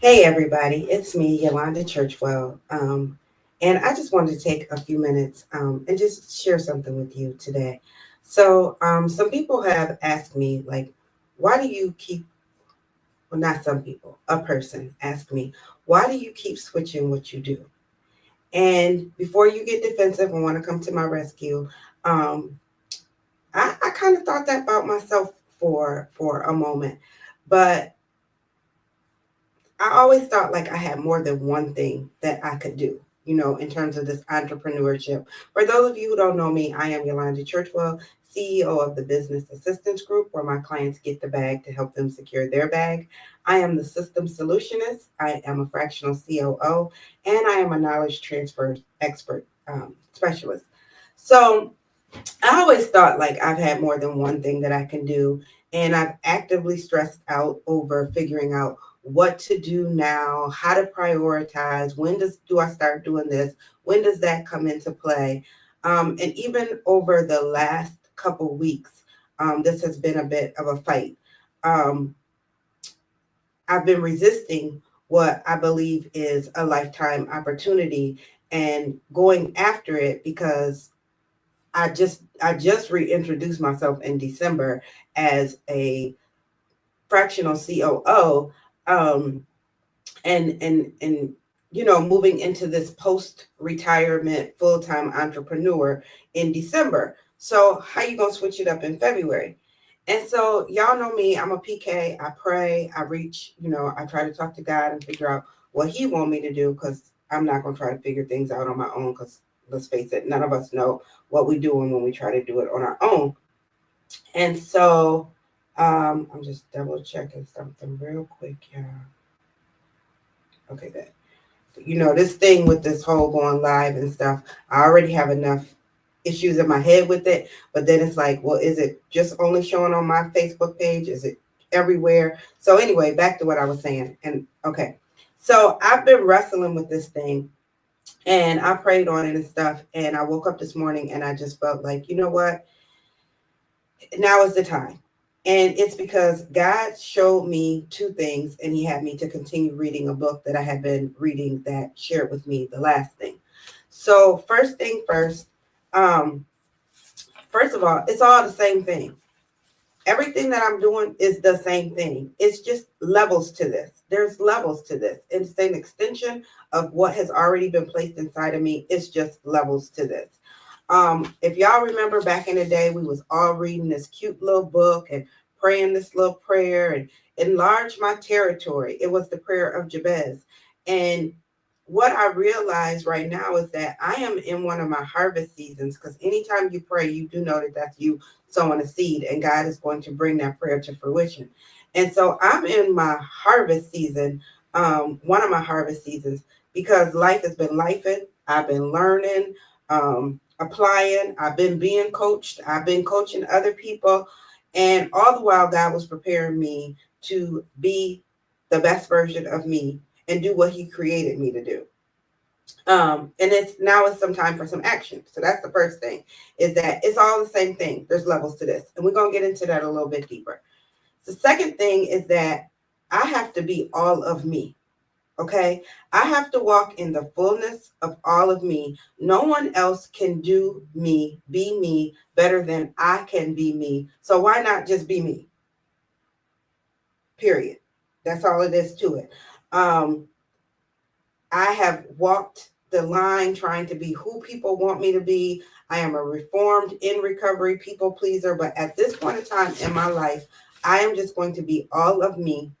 Hey everybody, it's me, Yolanda Churchwell, and I just wanted to take a few minutes and just share something with you today. Some people have asked me, like, why do you keep, well, not some people, a person asked me, why do you keep switching what you do? And before you get defensive and want to come to my rescue, um, I kind of thought that about myself for a moment, but I always thought like I had more than one thing that I could do, in terms of this entrepreneurship. For those of you who don't know me, I am Yolanda Churchwell, CEO of the Business Assistance Group, where my clients get the bag to help them secure their bag. I am the system solutionist. I am a fractional COO, and I am a knowledge transfer expert specialist. So I always thought like I've had more than one thing that I can do, and I've actively stressed out over figuring out what to do now, how to prioritize, when do I start doing this, when does that come into play, and even over the last couple weeks, this has been a bit of a fight. Um, I've been resisting what I believe is a lifetime opportunity and going after it because I just reintroduced myself in December as a fractional COO, um, and moving into this post retirement full time entrepreneur in December. So how you gonna switch it up in February? And so y'all know me. I'm a PK. I pray. I reach. I try to talk to God and figure out what He want me to do because I'm not gonna try to figure things out on my own. Because let's face it, none of us know what we're doing when we try to do it on our own. And so I'm just double checking something real quick, y'all. Okay, good. This thing with this whole going live and stuff, I already have enough issues in my head with it. But then it's like, well, is it just only showing on my Facebook page? Is it everywhere? So, anyway, back to what I was saying. And okay, so I've been wrestling with this thing and I prayed on it and stuff. And I woke up this morning and I just felt like, you know what? Now is the time. And it's because God showed me two things, and He had me to continue reading a book that I had been reading that shared with me the last thing. So, first thing first, um, first of all, it's all the same thing. Everything that I'm doing is the same thing. It's just levels to this. There's levels to this. It's an extension of what has already been placed inside of me. It's just levels to this. If y'all remember back in the day, we was all reading this cute little book and praying this little prayer and enlarge my territory. It was the prayer of Jabez. And what I realize right now is that I am in one of my harvest seasons because anytime you pray, you do know that that's you sowing a seed and God is going to bring that prayer to fruition. And so I'm in my harvest season, one of my harvest seasons, because life has been lifing. I've been learning, applying. I've been being coached. I've been coaching other people. And all the while, God was preparing me to be the best version of me and do what He created me to do. And it's some time for some action. So that's the first thing, is that it's all the same thing. There's levels to this. And we're going to get into that a little bit deeper. The second thing is that I have to be all of me. Okay. I have to walk in the fullness of all of me. No one else can do me, be me better than I can be me. So why not just be me? Period. That's all it is to it. Um, I have walked the line trying to be who people want me to be. I am a reformed, in recovery people pleaser. But at this point in time in my life, I am just going to be all of me,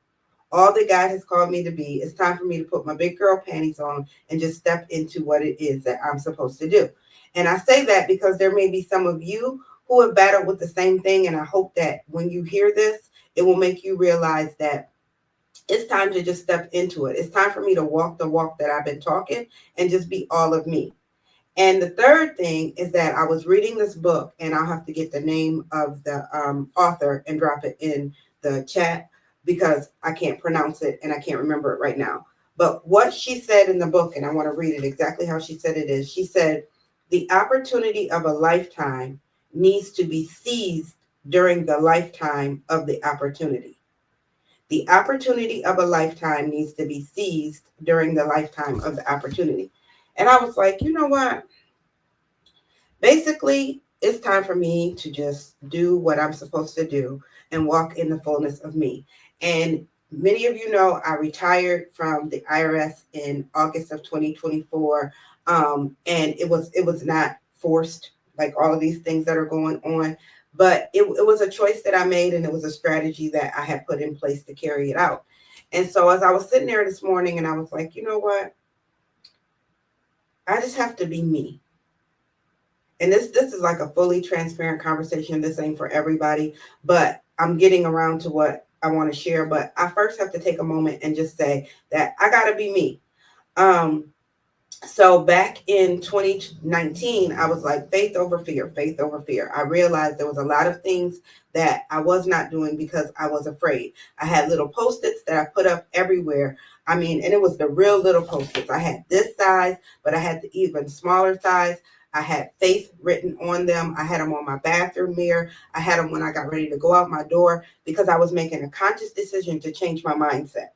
all that God has called me to be. It's time for me to put my big girl panties on and just step into what it is that I'm supposed to do. And I say that because there may be some of you who have battled with the same thing. And I hope that when you hear this, it will make you realize that it's time to just step into it. It's time for me to walk the walk that I've been talking and just be all of me. And the third thing is that I was reading this book, and I'll have to get the name of the author and drop it in the chat because I can't pronounce it and I can't remember it right now. But what she said in the book, and I want to read it exactly how she said it is, she said, the opportunity of a lifetime needs to be seized during the lifetime of the opportunity. The opportunity of a lifetime needs to be seized during the lifetime of the opportunity. And I was like, you know what? Basically, it's time for me to just do what I'm supposed to do and walk in the fullness of me. And many of you know I retired from the IRS in August of 2024. And it was not forced like all of these things that are going on, but it was a choice that I made, and it was a strategy that I had put in place to carry it out. And so as I was sitting there this morning, and I was like, you know what? I just have to be me. And this is like a fully transparent conversation. This ain't for everybody, but I'm getting around to what I want to share. But I first have to take a moment and just say that I gotta be me. Um, so back in 2019, I was like, faith over fear, faith over fear. I realized there was a lot of things that I was not doing because I was afraid. I had little post-its that I put up everywhere. I mean, and it was the real little post-its. I had this size, but I had the even smaller size. I had faith written on them. I had them on my bathroom mirror. I had them when I got ready to go out my door because I was making a conscious decision to change my mindset.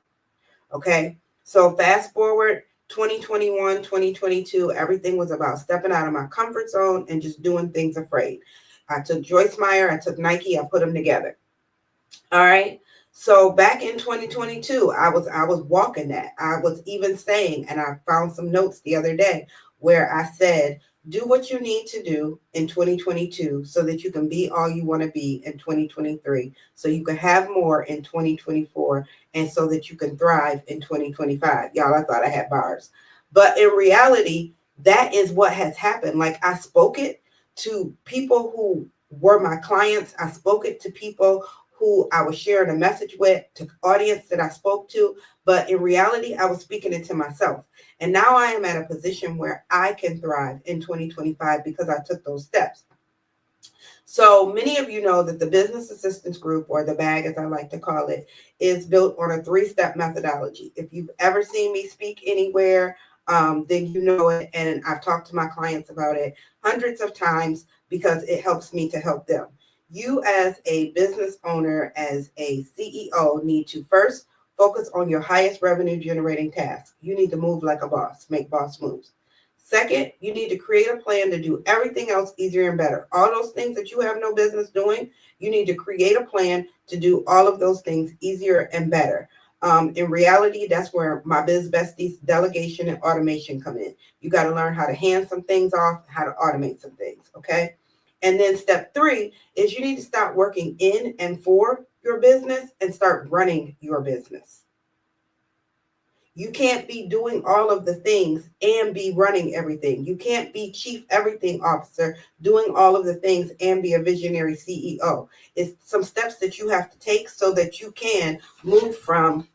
Okay. So fast forward 2021, 2022, everything was about stepping out of my comfort zone and just doing things afraid. I took Joyce Meyer, I took Nike, I put them together. All right. So back in 2022, I was walking that. I was even saying, and I found some notes the other day where I said, do what you need to do in 2022 so that you can be all you want to be in 2023, so you can have more in 2024, and so that you can thrive in 2025. Y'all, I thought I had bars. But in reality, that is what has happened. Like I spoke it to people who were my clients. I spoke it to people who I was sharing a message with, to audience that I spoke to, but in reality, I was speaking it to myself. And now I am at a position where I can thrive in 2025 because I took those steps. So many of you know that the Business Assistance Group, or the BAG as I like to call it, is built on a three-step methodology. If you've ever seen me speak anywhere, then you know it. And I've talked to my clients about it hundreds of times because it helps me to help them. You, as a business owner, as a CEO, need to first focus on your highest revenue generating task. You need to move like a boss, make boss moves. Second, you need to create a plan to do everything else easier and better. All those things that you have no business doing, you need to create a plan to do all of those things easier and better. In reality, that's where my Biz Besties delegation and automation come in. You got to learn how to hand some things off, how to automate some things, okay? And then step three is you need to start working in and for your business and start running your business. You can't be doing all of the things and be running everything. You can't be chief everything officer doing all of the things and be a visionary CEO. It's some steps that you have to take so that you can move from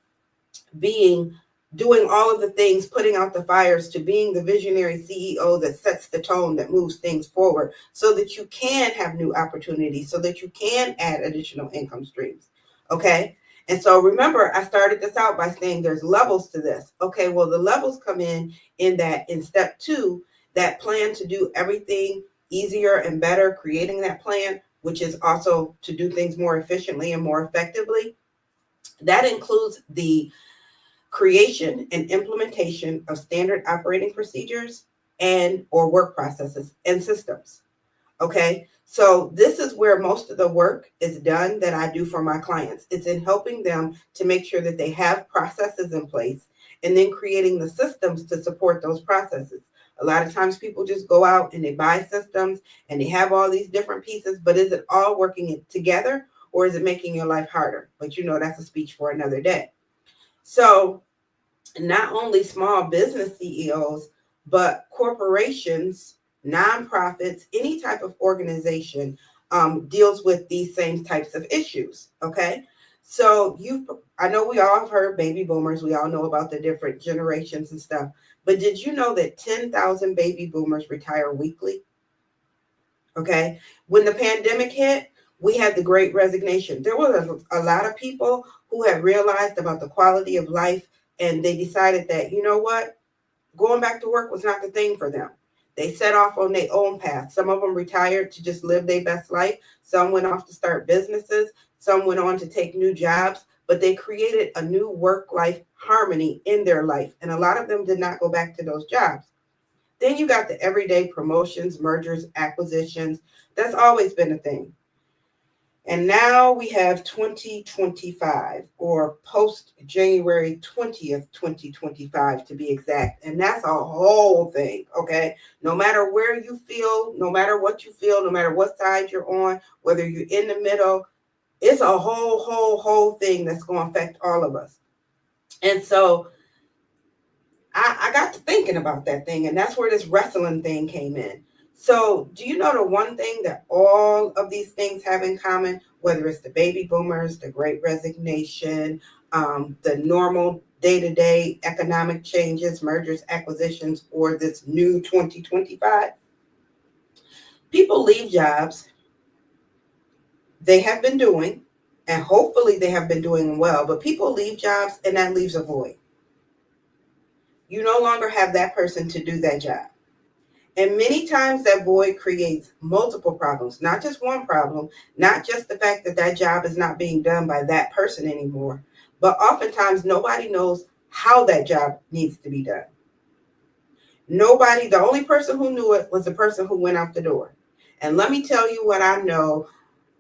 being doing all of the things, putting out the fires, to being the visionary CEO that sets the tone, that moves things forward, so that you can have new opportunities, so that you can add additional income streams. Okay. And so remember, I started this out by saying there's levels to this. Okay. Well, the levels come in that in step two, that plan to do everything easier and better, creating that plan, which is also to do things more efficiently and more effectively. That includes the creation and implementation of standard operating procedures and or work processes and systems. Okay. So this is where most of the work is done that I do for my clients. It's in helping them to make sure that they have processes in place and then creating the systems to support those processes. A lot of times people just go out and they buy systems and they have all these different pieces, but is it all working together, or is it making your life harder? But you know, that's a speech for another day. So not only small business CEOs, but corporations, nonprofits, any type of organization deals with these same types of issues. Okay. So I know we all have heard baby boomers. We all know about the different generations and stuff. But did you know that 10,000 baby boomers retire weekly? Okay. When the pandemic hit, we had the great resignation. There was a lot of people who had realized about the quality of life, and they decided that, you know what, going back to work was not the thing for them. They set off on their own path. Some of them retired to just live their best life. Some went off to start businesses. Some went on to take new jobs. but they created a new work-life harmony in their life. And a lot of them did not go back to those jobs. Then you got the everyday promotions, mergers, acquisitions. That's always been a thing. And now we have 2025 or post January 20th, 2025 to be exact. And that's a whole thing, okay? No matter where you feel, no matter what you feel, no matter what side you're on, whether you're in the middle, it's a whole thing that's going to affect all of us. And so I got to thinking about that thing, and that's where this wrestling thing came in. So, do you know the one thing that all of these things have in common, whether it's the baby boomers, the great resignation, the normal day to day economic changes, mergers, acquisitions, or this new 2025? People leave jobs they have been doing, and hopefully they have been doing well, but people leave jobs and that leaves a void. You no longer have that person to do that job. And many times that void creates multiple problems, not just one problem, not just the fact that that job is not being done by that person anymore, but oftentimes nobody knows how that job needs to be done. Nobody, the only person who knew it was the person who went out the door. And let me tell you what I know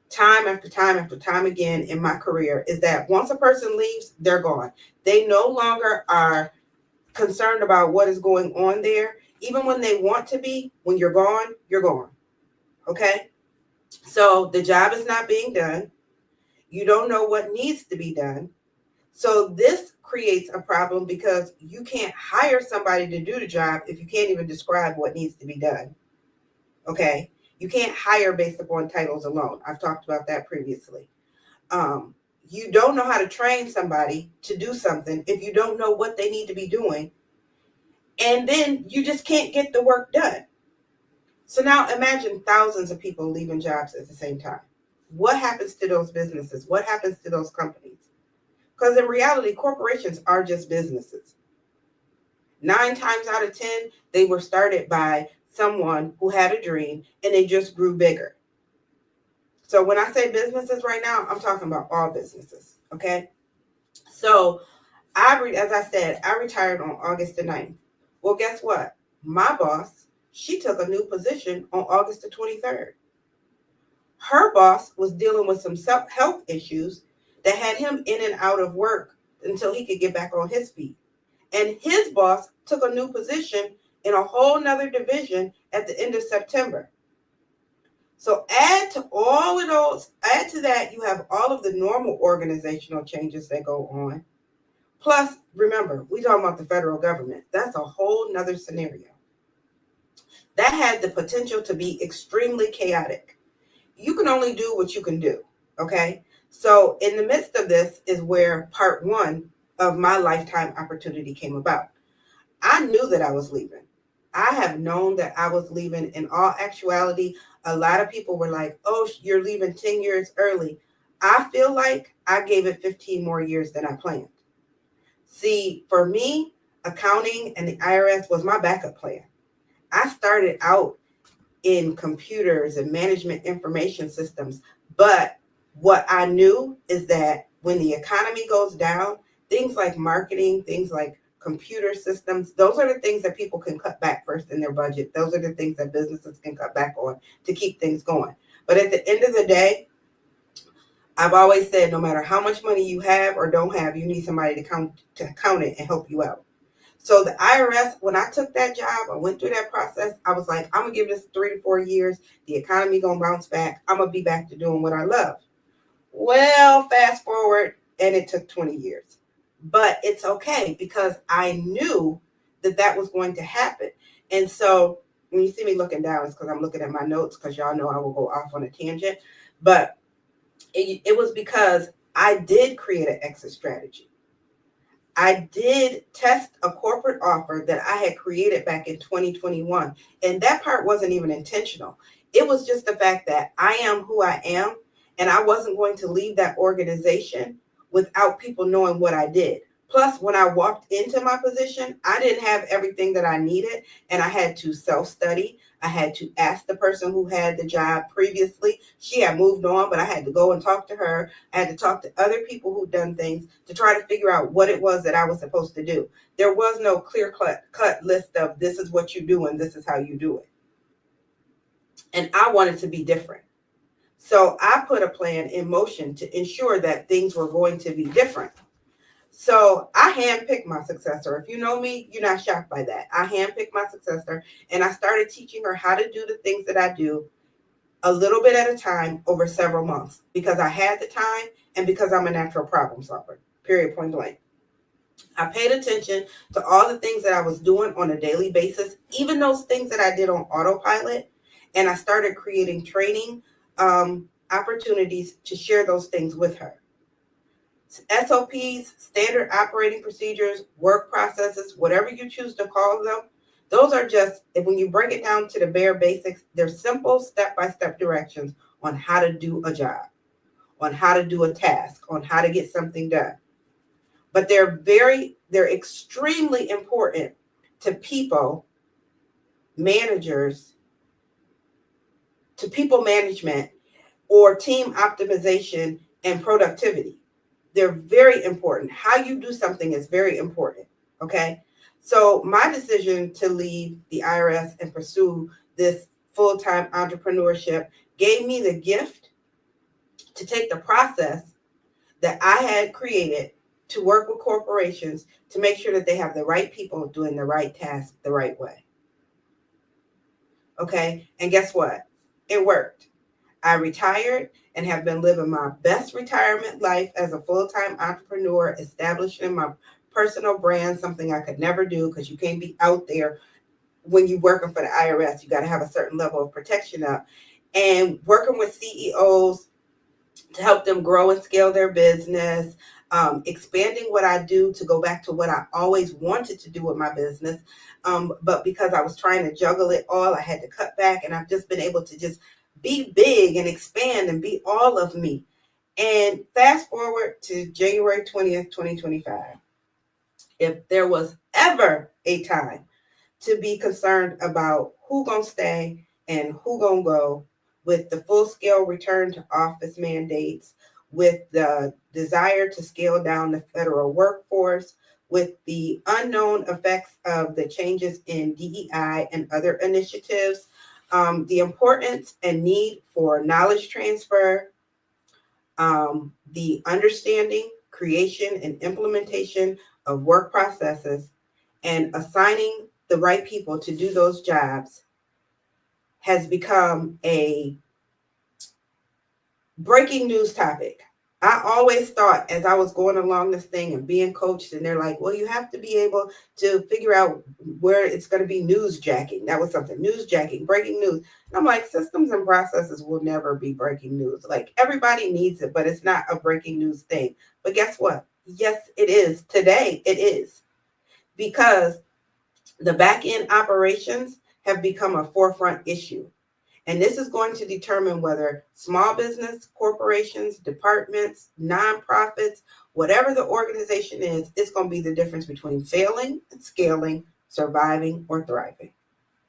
time after time after time again in my career is that once a person leaves, they're gone. They no longer are concerned about what is going on there. Even when they want to be, when you're gone, you're gone. Okay? So the job is not being done. You don't know what needs to be done. So this creates a problem because you can't hire somebody to do the job if you can't even describe what needs to be done. Okay? You can't hire based upon titles alone. I've talked about that previously. You don't know how to train somebody to do something if you don't know what they need to be doing. And then you just can't get the work done. So now imagine thousands of people leaving jobs at the same time. What happens to those businesses? What happens to those companies? Because in reality, corporations are just businesses. 9 times out of 10, they were started by someone who had a dream and they just grew bigger. So when I say businesses right now, I'm talking about all businesses. Okay. So as I said, I retired on August the 9th. Well, guess what? My boss, she took a new position on August the 23rd. Her boss was dealing with some health issues that had him in and out of work until he could get back on his feet. And his boss took a new position in a whole nother division at the end of September. So add to that, you have all of the normal organizational changes that go on. Plus, remember, we're talking about the federal government. That's a whole nother scenario. That had the potential to be extremely chaotic. You can only do what you can do, okay? So in the midst of this is where part one of my lifetime opportunity came about. I knew that I was leaving. I have known that I was leaving. In all actuality, a lot of people were like, oh, you're leaving 10 years early. I feel like I gave it 15 more years than I planned. See, for me, accounting and the IRS was my backup plan. I started out in computers and management information systems, but what I knew is that when the economy goes down, things like marketing, things like computer systems, those are the things that people can cut back first in their budget. Those are the things that businesses can cut back on to keep things going. But at the end of the day, I've always said no matter how much money you have or don't have, you need somebody to count it and help you out. So the IRS, when I took that job, I went through that process. I was like, I'm gonna give this 3 to 4 years. The economy gonna bounce back. I'm gonna be back to doing what I love. Well, fast forward, and it took 20 years. But it's okay because I knew that that was going to happen. And so when you see me looking down, it's because I'm looking at my notes because y'all know I will go off on a tangent. But it was because I did create an exit strategy. I did test a corporate offer that I had created back in 2021. And that part wasn't even intentional. It was just the fact that I am who I am. And I wasn't going to leave that organization without people knowing what I did. Plus, when I walked into my position, I didn't have everything that I needed, and I had to self study. I had to ask the person who had the job previously. She had moved on, but I had to go and talk to her. I had to talk to other people who'd done things to try to figure out what it was that I was supposed to do. There was no clear cut list of this is what you do and this is how you do it. And I wanted to be different. So I put a plan in motion to ensure that things were going to be different. So I handpicked my successor. If you know me, you're not shocked by that. I handpicked my successor and I started teaching her how to do the things that I do a little bit at a time over several months because I had the time and because I'm a natural problem solver, period, point blank. I paid attention to all the things that I was doing on a daily basis, even those things that I did on autopilot. And I started creating training opportunities to share those things with her. SOPs, standard operating procedures, work processes, whatever you choose to call them, those are just, when you break it down to the bare basics, they're simple step-by-step directions on how to do a job, on how to do a task, on how to get something done. But they're extremely important to people, managers, to people management or team optimization and productivity. They're very important. How you do something is very important. Okay. So my decision to leave the IRS and pursue this full-time entrepreneurship gave me the gift to take the process that I had created to work with corporations to make sure that they have the right people doing the right task the right way. Okay. And guess what? It worked. I retired and have been living my best retirement life as a full-time entrepreneur, establishing my personal brand, something I could never do because you can't be out there when you're working for the IRS. You got to have a certain level of protection up. And working with CEOs to help them grow and scale their business, expanding what I do to go back to what I always wanted to do with my business. But because I was trying to juggle it all, I had to cut back, and I've just been able to just be big and expand and be all of me. And fast forward to January 20th, 2025. If there was ever a time to be concerned about who gonna stay and who gonna go with the full-scale return to office mandates, with the desire to scale down the federal workforce, with the unknown effects of the changes in DEI and other initiatives, the importance and need for knowledge transfer, the understanding, creation, and implementation of work processes, and assigning the right people to do those jobs has become a breaking news topic. I always thought as I was going along this thing and being coached, and they're like, well, you have to be able to figure out where it's going to be newsjacking. That was something, newsjacking, breaking news. And I'm like, systems and processes will never be breaking news. Like, everybody needs it, but it's not a breaking news thing. But guess what? Yes, it is. Today, it is. Because the back end operations have become a forefront issue. And this is going to determine whether small business, corporations, departments, nonprofits, whatever the organization is, it's going to be the difference between failing and scaling, surviving or thriving,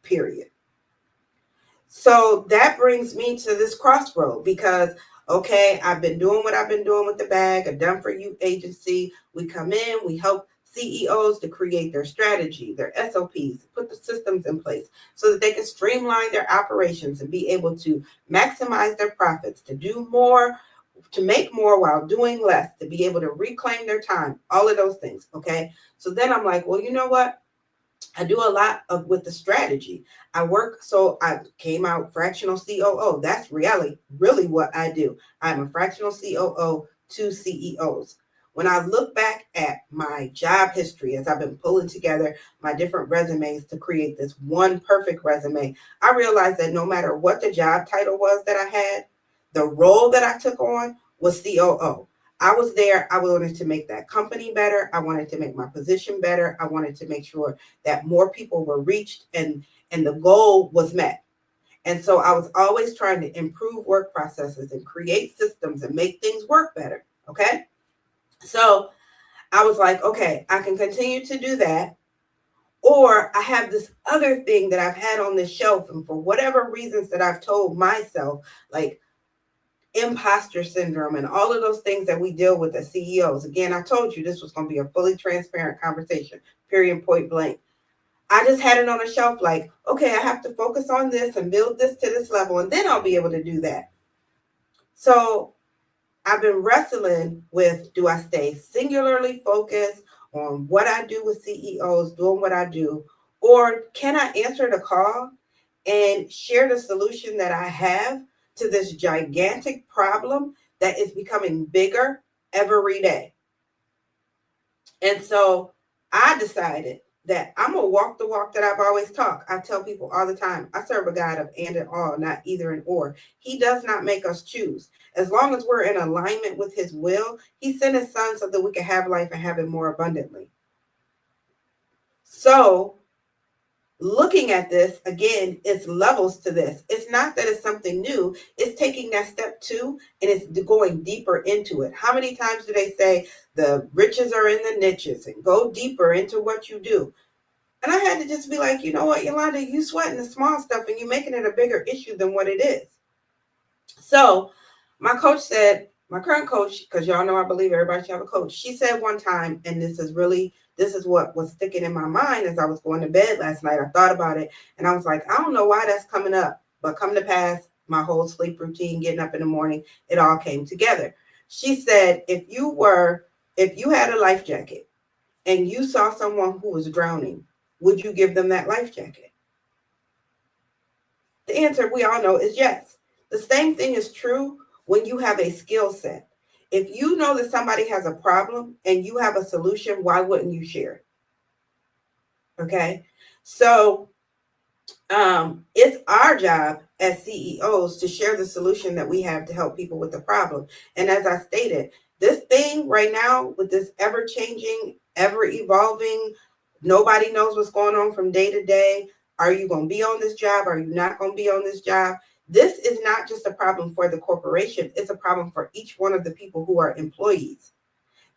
period. So that brings me to this crossroad because, okay, I've been doing what I've been doing with the bag, a done for you agency. We come in, we help CEOs to create their strategy, their SOPs, put the systems in place so that they can streamline their operations and be able to maximize their profits, to do more, to make more while doing less, to be able to reclaim their time, all of those things. Okay. So then I'm like, well, you know what? I do a lot of with the strategy. I work, so I came out fractional COO. That's really what I do. I'm a fractional COO to CEOs. When I look back at my job history, as I've been pulling together my different resumes to create this one perfect resume, I realized that no matter what the job title was that I had, the role that I took on was COO. I was there. I wanted to make that company better. I wanted to make my position better. I wanted to make sure that more people were reached and the goal was met. And so I was always trying to improve work processes and create systems and make things work better. Okay. So I was like, okay, I can continue to do that. Or I have this other thing that I've had on the shelf, and for whatever reasons that I've told myself, like imposter syndrome and all of those things that we deal with as CEOs. Again, I told you this was going to be a fully transparent conversation, period, point blank. I just had it on a shelf like, okay, I have to focus on this and build this to this level, and then I'll be able to do that. So I've been wrestling with, do I stay singularly focused on what I do with CEOs, doing what I do, or can I answer the call and share the solution that I have to this gigantic problem that is becoming bigger every day? And so I decided that I'm going to walk the walk that I've always talked. I tell people all the time, I serve a God of and and all, not either and or. He does not make us choose. As long as we're in alignment with his will, he sent his son so that we can have life and have it more abundantly. So looking at this again, it's levels to this. It's not that it's something new, it's taking that step 2 and it's going deeper into it. How many times do they say the riches are in the niches and go deeper into what you do? And I had to just be like, you know what, Yolanda, you sweating the small stuff and you making it a bigger issue than what it is. So my coach said, my current coach, because y'all know I believe everybody should have a coach, she said one time, and this is what was sticking in my mind as I was going to bed last night. I thought about it and I was like, I don't know why that's coming up, but come to pass, my whole sleep routine, getting up in the morning, it all came together. She said, if you had a life jacket and you saw someone who was drowning, would you give them that life jacket? The answer we all know is yes. The same thing is true when you have a skill set. If you know that somebody has a problem and you have a solution, why wouldn't you share it? Okay. So it's our job as CEOs to share the solution that we have to help people with the problem. And as I stated, this thing right now with this ever changing, ever evolving, nobody knows what's going on from day to day. Are you going to be on this job? Are you not going to be on this job? This is not just a problem for the corporation. It's a problem for each one of the people who are employees.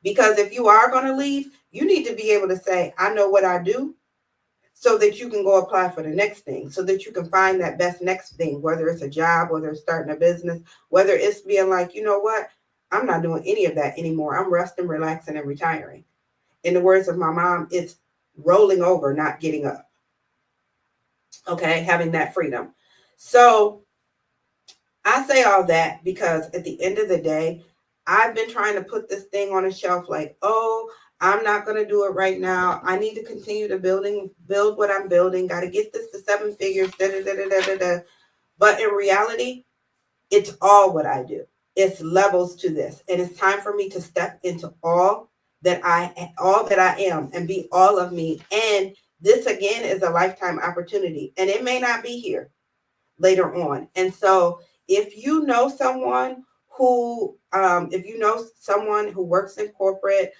Because if you are going to leave, you need to be able to say, I know what I do, so that you can go apply for the next thing, so that you can find that best next thing, whether it's a job, whether it's starting a business, whether it's being like, you know what, I'm not doing any of that anymore. I'm resting, relaxing, and retiring. In the words of my mom, it's rolling over, not getting up. Okay, having that freedom. So I say all that because at the end of the day, I've been trying to put this thing on a shelf like, oh, I'm not going to do it right now. I need to continue to build what I'm building. Got to get this to 7 figures. Da, da, da, da, da, da. But in reality, it's all what I do. It's levels to this. And it's time for me to step into all that I am and be all of me. And this again is a lifetime opportunity. And it may not be here later on. And so if you know someone who works in corporate,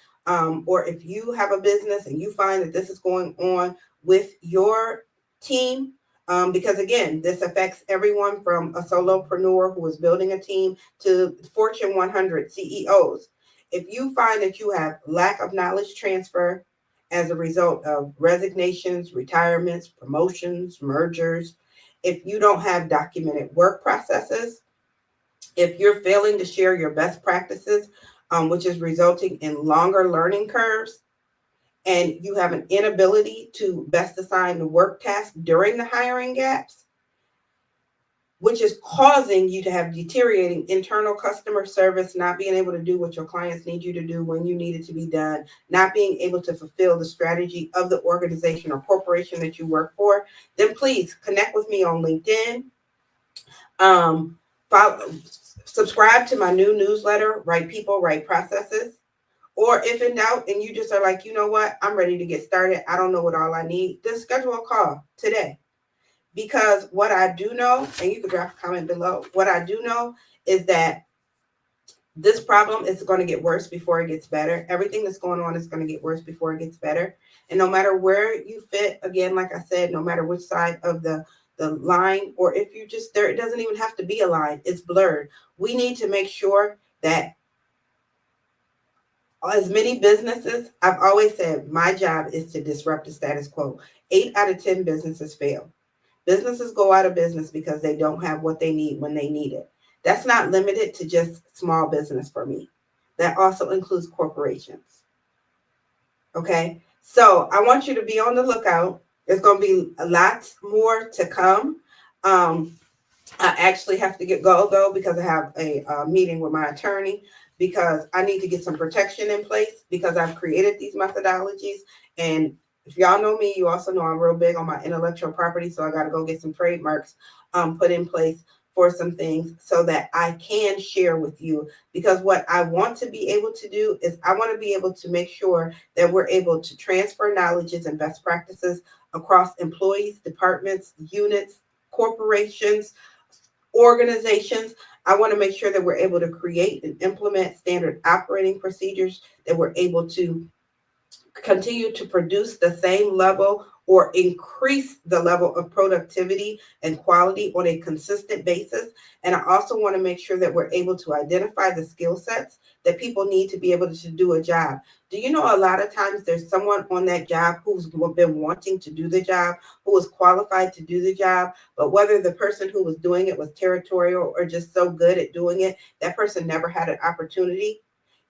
or if you have a business and you find that this is going on with your team, because again, this affects everyone from a solopreneur who is building a team to Fortune 100 CEOs. If you find that you have lack of knowledge transfer as a result of resignations, retirements, promotions, mergers, if you don't have documented work processes, if you're failing to share your best practices, which is resulting in longer learning curves, and you have an inability to best assign the work task during the hiring gaps, which is causing you to have deteriorating internal customer service, not being able to do what your clients need you to do when you need it to be done, not being able to fulfill the strategy of the organization or corporation that you work for, then please connect with me on LinkedIn. Subscribe to my new newsletter, Right People, Right Processes. Or if in doubt and you just are like, you know what, I'm ready to get started. I don't know what all I need. Then schedule a call today. Because what I do know, and you can drop a comment below, what I do know is that this problem is going to get worse before it gets better. Everything that's going on is going to get worse before it gets better. And no matter where you fit, again, like I said, no matter which side of the line, or if you just there, it doesn't even have to be a line, it's blurred. We need to make sure that As many businesses, I've always said my job is to disrupt the status quo. 8 out of 10 businesses fail. Businesses go out of business because they don't have what they need when they need it. That's not limited to just small business for me. That also includes corporations. Okay. So I want you to be on the lookout. There's going to be lots more to come. Um, I actually have to go though because I have a meeting with my attorney because I need to get some protection in place because I've created these methodologies. And if y'all know me, you also know I'm real big on my intellectual property. So I got to go get some trademarks put in place for some things so that I can share with you. Because what I want to be able to do is I want to be able to make sure that we're able to transfer knowledges and best practices across employees, departments, units, corporations, organizations. I want to make sure that we're able to create and implement standard operating procedures, that we're able to continue to produce the same level or increase the level of productivity and quality on a consistent basis. And I also want to make sure that we're able to identify the skill sets that people need to be able to do a job. Do you know a lot of times there's someone on that job who's been wanting to do the job, who is qualified to do the job, but whether the person who was doing it was territorial or just so good at doing it, that person never had an opportunity.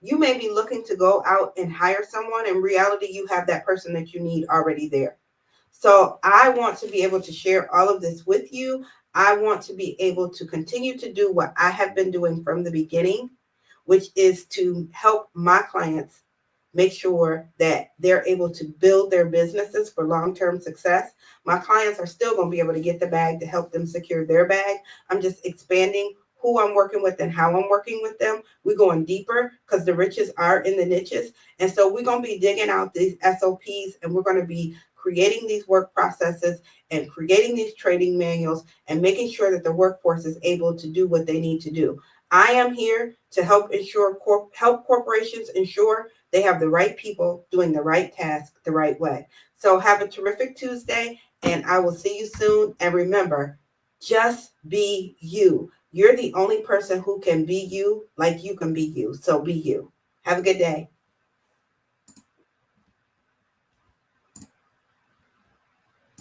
You may be looking to go out and hire someone. In reality, you have that person that you need already there. So I want to be able to share all of this with you. I want to be able to continue to do what I have been doing from the beginning, which is to help my clients make sure that they're able to build their businesses for long-term success. My clients are still going to be able to get the bag to help them secure their bag. I'm just expanding who I'm working with and how I'm working with them. We're going deeper because the riches are in the niches. And so we're going to be digging out these SOPs and we're going to be creating these work processes and creating these training manuals and making sure that the workforce is able to do what they need to do. I am here to help help corporations ensure they have the right people doing the right task the right way. So have a terrific Tuesday, and I will see you soon. And remember, just be you. You're the only person who can be you like you can be you. So be you. Have a good day.